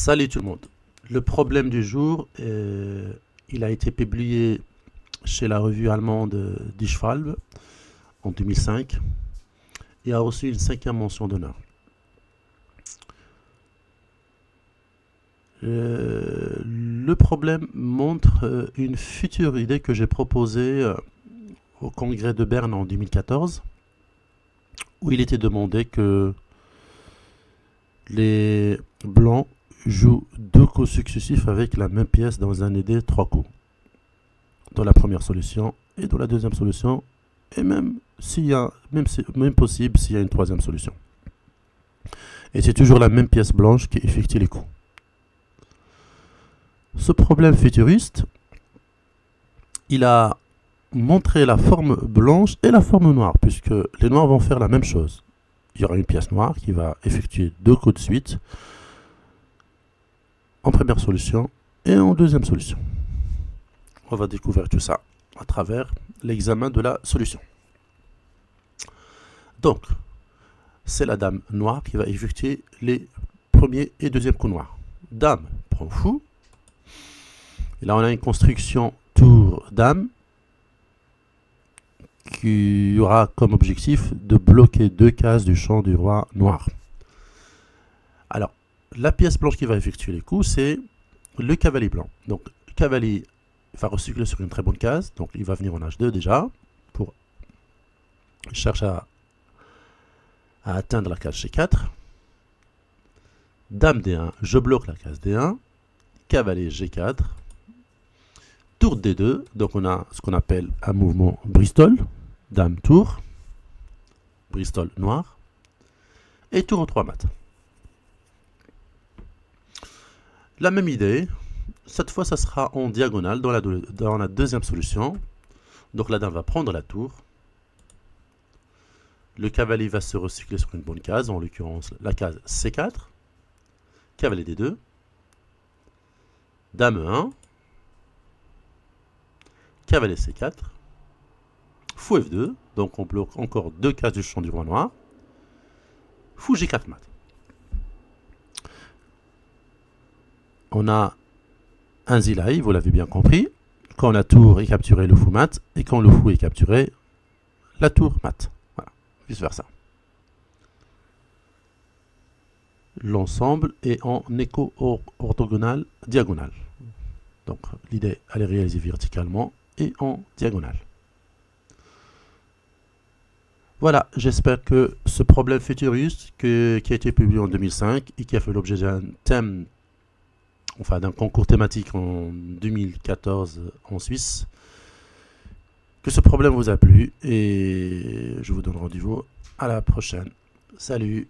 Salut tout le monde. Le problème du jour, il a été publié chez la revue allemande Die Schwalbe en 2005 et a reçu une cinquième mention d'honneur. Le problème montre une future idée que j'ai proposée au congrès de Berne en 2014, où il était demandé que les blancs jouent deux coups successifs avec la même pièce dans un et des trois coups. Dans la première solution et dans la deuxième solution, et même s'il y a, même possible s'il y a une troisième solution. Et c'est toujours la même pièce blanche qui effectue les coups. Ce problème futuriste, il a montré la forme blanche et la forme noire, puisque les noirs vont faire la même chose. Il y aura une pièce noire qui va effectuer deux coups de suite en première solution et en deuxième solution. On va découvrir tout ça à travers l'examen de la solution. Donc, c'est la dame noire qui va effectuer les premiers et deuxième coups noirs. Dame prend fou. Et là, on a une construction tour-dame qui aura comme objectif de bloquer deux cases du champ du roi noir. Alors, la pièce blanche qui va effectuer les coups, c'est le cavalier blanc. Donc, le cavalier va recycler sur une très bonne case. Donc, il va venir en H2 déjà pour chercher à atteindre la case G4. Dame D1, je bloque la case D1. Cavalier G4. Tour D2, donc on a ce qu'on appelle un mouvement Bristol, dame tour, Bristol noir, et tour en 3 mat. La même idée, cette fois ça sera en diagonale dans la deuxième solution. Donc la dame va prendre la tour, le cavalier va se recycler sur une bonne case, en l'occurrence la case C4, cavalier D2, dame E1, cavalier C4, fou F2, donc on bloque encore deux cases du champ du roi noir, fou G4 mat. On a un zilaï, vous l'avez bien compris, quand la tour est capturée, le fou mat, et quand le fou est capturé, la tour mat. Voilà, vice versa. L'ensemble est en éco-orthogonal diagonale. Donc l'idée, elle est réalisée verticalement et en diagonale. Voilà, j'espère que ce problème futuriste qui a été publié en 2005 et qui a fait l'objet d'un thème, enfin d'un concours thématique en 2014 en Suisse, que ce problème vous a plu et je vous donne rendez-vous à la prochaine. Salut!